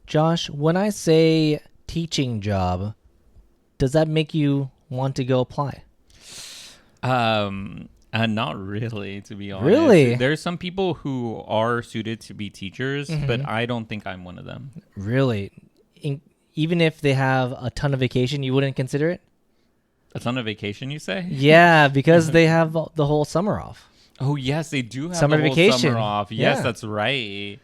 Josh, when I say teaching job, does that make you want to go apply? Not really, to be honest. Really? There's some people who are suited to be teachers, but I don't think I'm one of them. Really? Even if they have a ton of vacation, you wouldn't consider it? A ton of vacation, you say? Yeah, because they have the whole summer off. Oh, yes, they do have Summer the whole vacation. summer off. Yes, Yeah. that's right.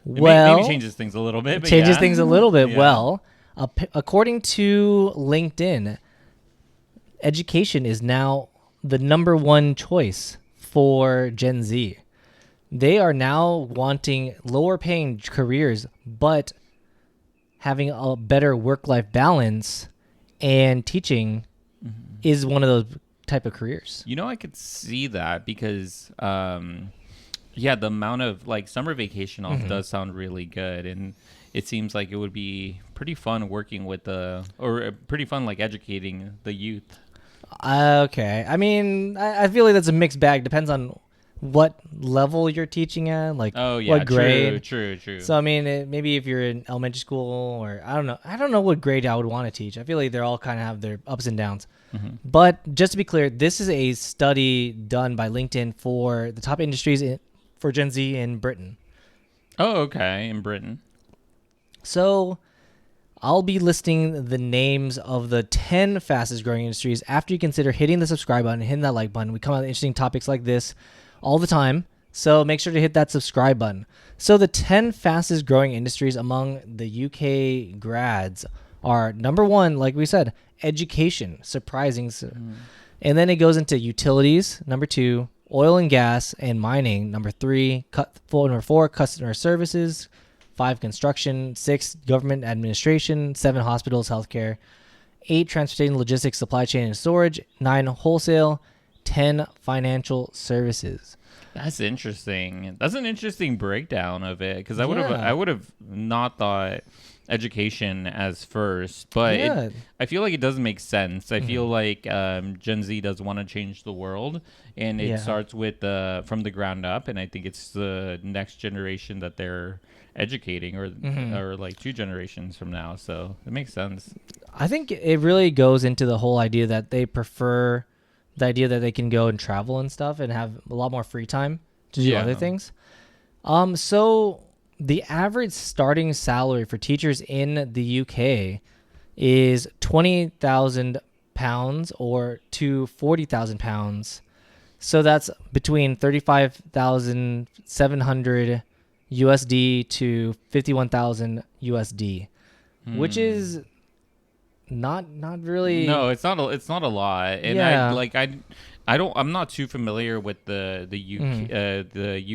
Well, Maybe changes things a little bit. But changes yeah. things a little bit. Yeah. Well, according to LinkedIn, education is now the number one choice for Gen Z. They are now wanting lower paying careers, but having a better work-life balance, and teaching is one of those type of careers. You know, I could see that because, yeah, the amount of like summer vacation off does sound really good, and it seems like it would be pretty fun working with pretty fun like educating the youth. Okay. I mean, I feel like that's a mixed bag. Depends on what level you're teaching at, like Oh yeah, what grade. True. So I mean, maybe if you're in elementary school, or I don't know what grade I would want to teach. I feel like they're all kind of have their ups and downs. But just to be clear, this is a study done by LinkedIn for the top industries for Gen Z in Britain. Oh, okay, in Britain. So I'll be listing the names of the 10 fastest growing industries after you consider hitting the subscribe button, hitting that like button. We come out with interesting topics like this all the time. So make sure to hit that subscribe button. So the 10 fastest growing industries among the UK grads are number one, like we said, education, surprising. And then it goes into utilities, number two, oil and gas and mining, number three, number four, customer services, 5, construction, 6, government administration, 7, hospitals, healthcare, 8, transportation, logistics, supply chain, and storage, 9, wholesale, 10, financial services. That's interesting. That's an interesting breakdown of it because I would have not thought education as first, but I feel like it does make sense. I feel like Gen Z does want to change the world, and it starts with from the ground up, and I think it's the next generation that they're educating, or like 2 generations from now. So it makes sense. I think it really goes into the whole idea that they prefer the idea that they can go and travel and stuff and have a lot more free time to do other things. So the average starting salary for teachers in the UK is £20,000 or to £40,000. So that's between 35,700 USD to 51,000 USD, which is not really. No, it's not a lot, and I'm not too familiar with the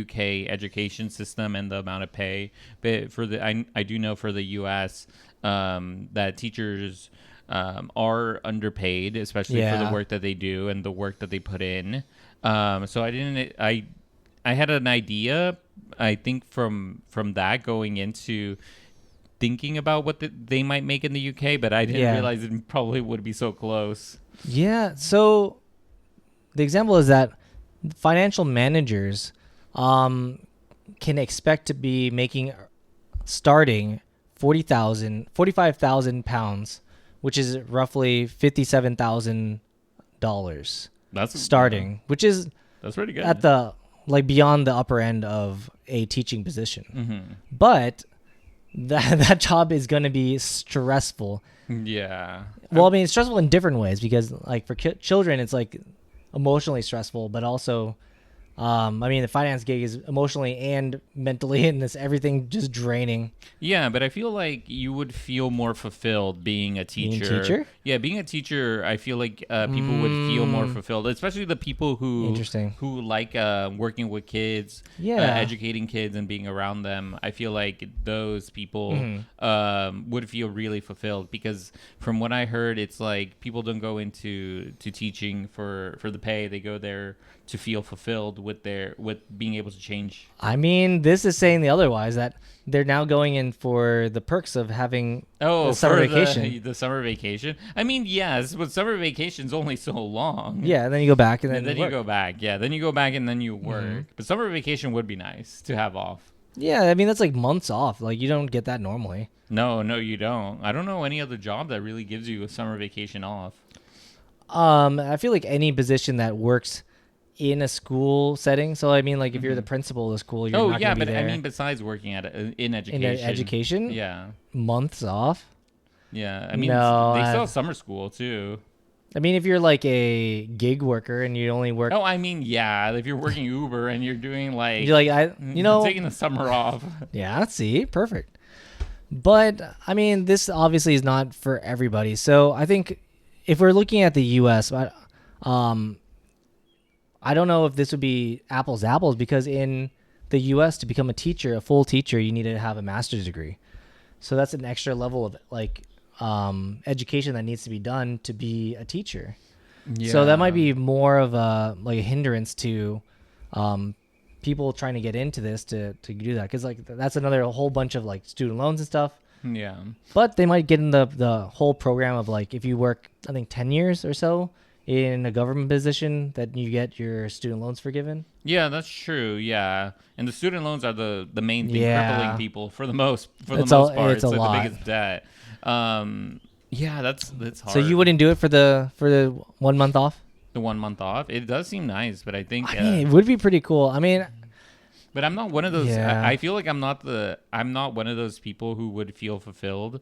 UK education system and the amount of pay, but I do know for the US that teachers are underpaid, especially for the work that they do and the work that they put in. So I had an idea, I think from that going into thinking about what they might make in the UK, but I didn't realize it probably would be so close. Yeah. So the example is that financial managers can expect to be making starting £45,000, which is roughly $57,000. That's starting, which is that's pretty good at the beyond the upper end of a teaching position. But that job is going to be stressful. Yeah. Well, I mean, it's stressful in different ways because, like, for children, it's like emotionally stressful, but also, I mean, the finance gig is emotionally and mentally, and this everything just draining. Yeah, but I feel like you would feel more fulfilled being a teacher. Being a teacher? Yeah, being a teacher, I feel like people would feel more fulfilled, especially the people who like working with kids, educating kids and being around them. I feel like those people would feel really fulfilled because from what I heard, it's like people don't go into teaching for the pay. They go there to feel fulfilled with being able to change. I mean, this is saying the otherwise, that they're now going in for the perks of having the summer vacation. The summer vacation. I mean, yes, but summer vacation's only so long. Yeah, and then you go back and then you go back. Yeah, then you go back and then you work. But summer vacation would be nice to have off. Yeah, I mean that's like months off. Like you don't get that normally. No, you don't. I don't know any other job that really gives you a summer vacation off. I feel like any position that works in a school setting. So I mean, like if you're the principal of the school, you're not going to be there. I mean, besides working at in education. In education, yeah, months off. Yeah, I mean, No, they still have summer school too. I mean, if you're like a gig worker and you only work. Oh, I mean, yeah, if you're working Uber and you're doing like, you're like taking the summer off. Yeah, see, perfect. But I mean, this obviously is not for everybody. So I think if we're looking at the U.S., I don't know if this would be apples to apples because in the U.S. to become a teacher, a full teacher, you need to have a master's degree. So that's an extra level of like education that needs to be done to be a teacher. Yeah. So that might be more of a hindrance to people trying to get into this to do that, because like that's another whole bunch of like student loans and stuff. Yeah. But they might get in the whole program of like if you work I think 10 years or so in a government position that you get your student loans forgiven. Yeah, that's true. Yeah, and the student loans are the main thing crippling people for the most part. It's like the biggest debt. Yeah, that's hard. So you wouldn't do it for the 1 month off? The 1 month off? It does seem nice, but I think I mean, it would be pretty cool. I mean, but I'm not one of those. Yeah. I feel like I'm not one of those people who would feel fulfilled.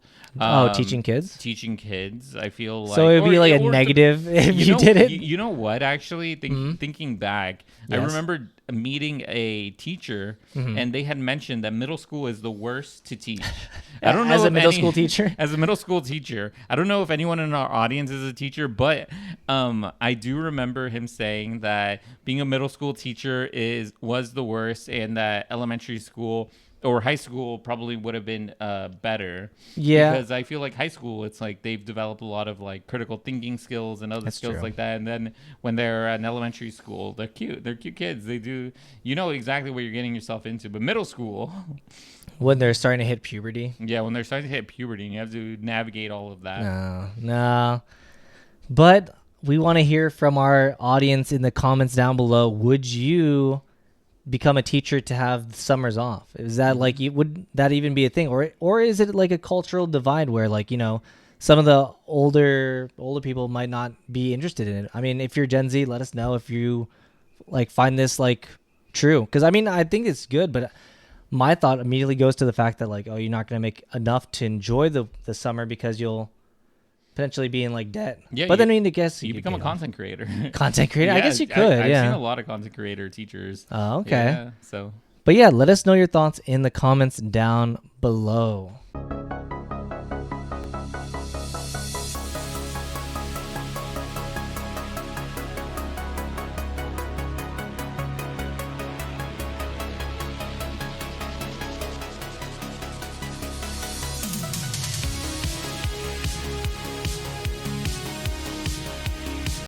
Teaching kids. Teaching kids. I feel like so. It'd be like a negative if you did it. You know what? Actually, thinking back, yes. I remember meeting a teacher, and they had mentioned that middle school is the worst to teach. I don't know as a middle school teacher. As a middle school teacher, I don't know if anyone in our audience is a teacher, but I do remember him saying that being a middle school teacher was the worst, and that elementary school or high school probably would have been better. Yeah. Because I feel like high school, it's like they've developed a lot of like critical thinking skills and other skills like that. And then when they're in elementary school, they're cute. They're cute kids. They do, you know exactly what you're getting yourself into. But middle school. When they're starting to hit puberty. Yeah, when they're starting to hit puberty, and you have to navigate all of that. No. But we want to hear from our audience in the comments down below. Would you become a teacher to have summers off? Is that like, would that even be a thing, or is it like a cultural divide where like, you know, some of the older people might not be interested in it? I mean, if you're Gen Z, let us know if you like find this like true, because I mean I think it's good, but my thought immediately goes to the fact that like, oh, you're not going to make enough to enjoy the summer because you'll potentially be in like debt. Yeah, but then I guess you become a content creator. Content creator? Yeah, I guess you could. I've seen a lot of content creator teachers. Oh, okay. Yeah, but yeah, let us know your thoughts in the comments down below.